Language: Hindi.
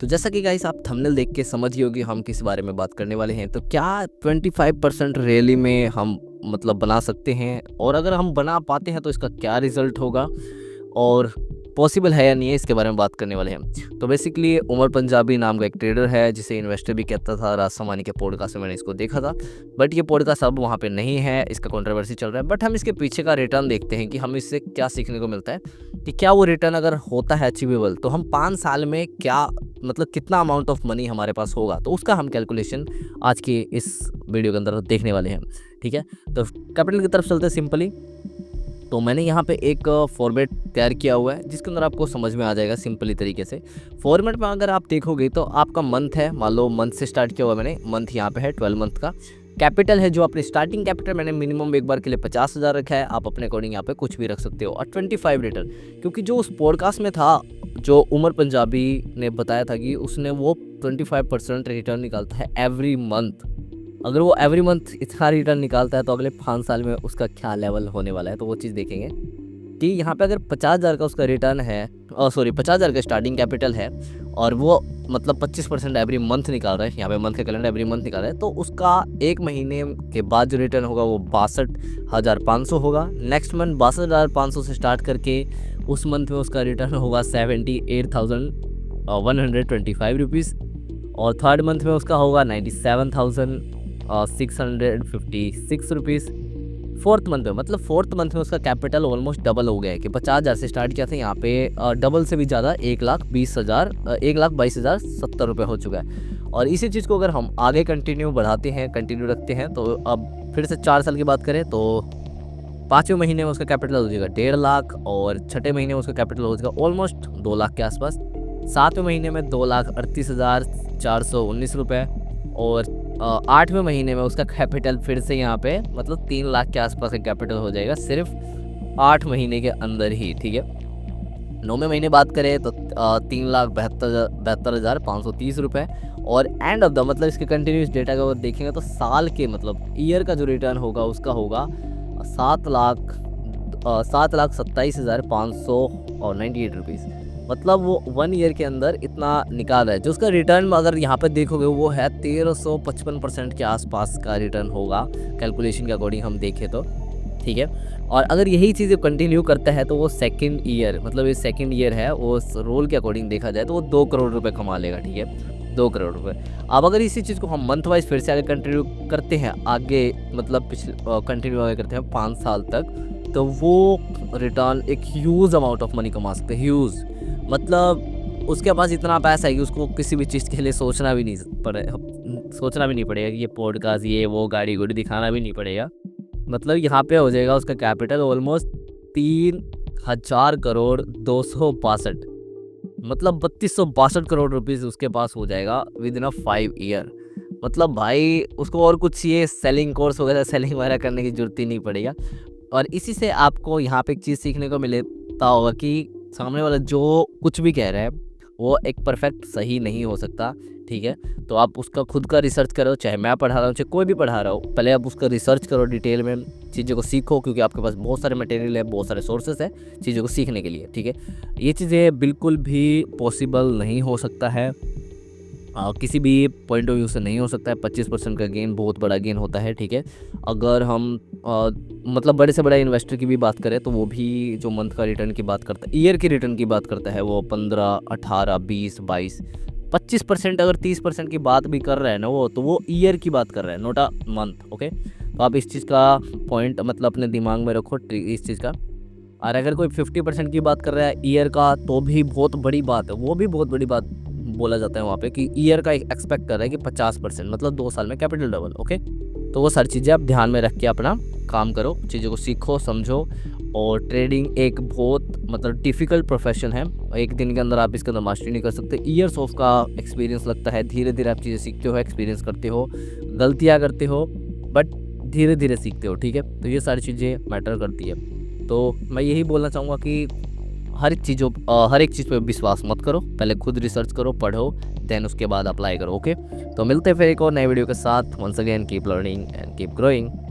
तो जैसा कि गाइस आप थंबनेल देख के समझ ही होगी हम किस बारे में बात करने वाले हैं। तो क्या 25% रैली में हम मतलब बना सकते हैं, और अगर हम बना पाते हैं तो इसका क्या रिजल्ट होगा और पॉसिबल है या नहीं है, इसके बारे में बात करने वाले हैं। तो बेसिकली उमर पंजाबी नाम का एक ट्रेडर है जिसे इन्वेस्टर भी कहता था। राज समानी के पॉडकास्ट में मैंने इसको देखा था, बट ये पॉडकास्ट अब वहाँ पे नहीं है, इसका कंट्रोवर्सी चल रहा है। बट हम इसके पीछे का रिटर्न देखते हैं कि हम इससे क्या सीखने को मिलता है, कि क्या वो रिटर्न अगर होता है अचीवेबल तो हम 5 साल में क्या मतलब कितना अमाउंट ऑफ मनी हमारे पास होगा, तो उसका हम कैलकुलेशन आज की इस वीडियो के अंदर देखने वाले हैं। ठीक है, तो कैपिटल की तरफ चलते हैं सिंपली। तो मैंने यहाँ पे एक फॉर्मेट तैयार किया हुआ है जिसके अंदर आपको समझ में आ जाएगा सिंपली तरीके से। फॉर्मेट में अगर आप देखोगे तो आपका मंथ है, मान लो मंथ से स्टार्ट किया हुआ मैंने, मंथ यहाँ पे है 12 मंथ का। कैपिटल है जो अपनी स्टार्टिंग कैपिटल मैंने मिनिमम एक बार के लिए 50,000 रखा है, आप अपने अकॉर्डिंग यहाँ पे कुछ भी रख सकते हो। और 25 रिटर्न, क्योंकि जो उस पॉडकास्ट में था जो उमर पंजाबी ने बताया था कि उसने वो 25% रिटर्न निकालता है एवरी मंथ। अगर वो एवरी मंथ इतना रिटर्न निकालता है तो अगले 5 साल में उसका क्या लेवल होने वाला है, तो वो चीज़ देखेंगे कि यहाँ पे अगर 50,000 का उसका रिटर्न है, 50,000 का स्टार्टिंग कैपिटल है और वो मतलब 25% एवरी मंथ निकाल रहा है, यहाँ पे मंथ का कैलेंडर एवरी मंथ निकाल रहा है, तो उसका एक महीने के बाद जो रिटर्न होगा वो 62,500 होगा। नेक्स्ट मंथ 62,500 से स्टार्ट करके उस मंथ में उसका रिटर्न होगा 78,125 रुपीज़, और थर्ड मंथ में उसका होगा 97,656 रुपीज़। फोर्थ मंथ में मतलब फोर्थ मंथ में उसका कैपिटल ऑलमोस्ट डबल हो गया है कि 50,000 से स्टार्ट किया था, यहाँ पे डबल से भी ज़्यादा 1,22,070 रुपये हो चुका है। और इसी चीज़ को अगर हम आगे कंटिन्यू रखते हैं तो अब फिर से 4 साल की बात करें तो 5वें महीने में उसका कैपिटल हो जाएगा 1.5 लाख, और छठे महीने में उसका कैपिटल हो जाएगा ऑलमोस्ट 2 लाख के आसपास। 7वें महीने में 2,38,419 रुपये, और 8वें महीने में उसका कैपिटल फिर से यहाँ पे मतलब 3 लाख के आसपास का कैपिटल हो जाएगा सिर्फ 8 महीने के अंदर ही। ठीक है, 9वें महीने बात करें तो 3,72,530 रुपये, और एंड ऑफ द मतलब इसके कंटिन्यूस डेटा का देखेंगे तो साल के मतलब ईयर का जो रिटर्न होगा उसका होगा 7,27,598 रुपीज़। मतलब वो 1 ईयर के अंदर इतना निकाल रहा है। जो उसका रिटर्न अगर यहाँ पे देखोगे वो है 1355% के आसपास का रिटर्न होगा कैलकुलेशन के अकॉर्डिंग हम देखें तो। ठीक है, और अगर यही चीज़ कंटिन्यू करता है तो वो सेकंड ईयर मतलब ये सेकंड ईयर है, वो रोल के अकॉर्डिंग देखा जाए तो वो 2 करोड़ रुपए कमा लेगा। ठीक है, 2 करोड़ रुपए। अब अगर इसी चीज़ को हम मंथ वाइज फिर से आगे कंटिन्यू करते हैं, आगे मतलब कंटिन्यू आगे करते हैं 5 साल तक, तो वो रिटर्न एक ह्यूज अमाउंट ऑफ मनी कमा सकते हैं। ह्यूज मतलब उसके पास इतना पैसा है कि उसको किसी भी चीज़ के लिए सोचना भी नहीं पड़ेगा कि ये पॉडकास्ट ये वो गाड़ी गुड़ी दिखाना भी नहीं पड़ेगा। मतलब यहाँ पे हो जाएगा उसका कैपिटल ऑलमोस्ट 3,000,262, मतलब 3262 करोड़ रुपीज़ उसके पास हो जाएगा विद इन 5 ईयर। मतलब भाई उसको और कुछ ये सेलिंग कोर्स वगैरह सेलिंग वगैरह करने की जरूरत ही नहीं पड़ेगा। और इसी से आपको यहाँ पे एक चीज़ सीखने को मिलता होगा कि सामने वाला जो कुछ भी कह रहा है वो एक परफेक्ट सही नहीं हो सकता। ठीक है, तो आप उसका खुद का रिसर्च करो, चाहे मैं पढ़ा रहा हूँ चाहे कोई भी पढ़ा रहा हो, पहले आप उसका रिसर्च करो, डिटेल में चीज़ों को सीखो, क्योंकि आपके पास बहुत सारे मटेरियल है, बहुत सारे सोर्सेस है चीज़ों को सीखने के लिए। ठीक है, ये चीज़ें बिल्कुल भी पॉसिबल नहीं हो सकता है, किसी भी पॉइंट ऑफ व्यू से नहीं हो सकता है। 25% का गेन बहुत बड़ा गेन होता है। ठीक है, अगर हम मतलब बड़े से बड़ा इन्वेस्टर की भी बात करें तो वो भी जो मंथ का रिटर्न की बात करता है, ईयर की रिटर्न की बात करता है, वो 15, 18, 20, 22, 25% अगर 30% की बात भी कर रहा है ना वो, तो वो ईयर की बात कर रहा है, नॉट अ मंथ। ओके, तो आप इस चीज़ का पॉइंट मतलब अपने दिमाग में रखो इस चीज़ का। और अगर कोई 50% की बात कर रहा है ईयर का तो भी बहुत बड़ी बात है, वो भी बहुत बड़ी बात बोला जाता है वहाँ पे कि ईयर का एक्सपेक्ट कर रहा है कि 50% मतलब 2 साल में कैपिटल डबल। ओके, तो वो सारी चीज़ें आप ध्यान में रख के अपना काम करो, चीज़ों को सीखो समझो। और ट्रेडिंग एक बहुत मतलब डिफ़िकल्ट प्रोफेशन है, एक दिन के अंदर आप इसके अंदर मास्टरी नहीं कर सकते। ईयर्स ऑफ का एक्सपीरियंस लगता है, धीरे धीरे आप चीज़ें सीखते हो, एक्सपीरियंस करते हो, गलतियाँ करते हो, बट धीरे धीरे सीखते हो। ठीक है, तो ये सारी चीज़ें मैटर करती है। तो मैं यही बोलना चाहूँगा कि हर एक चीज़ पे विश्वास मत करो, पहले खुद रिसर्च करो, पढ़ो, देन उसके बाद अप्लाई करो। ओके, तो मिलते हैं फिर एक और नए वीडियो के साथ। Once again keep learning and keep growing.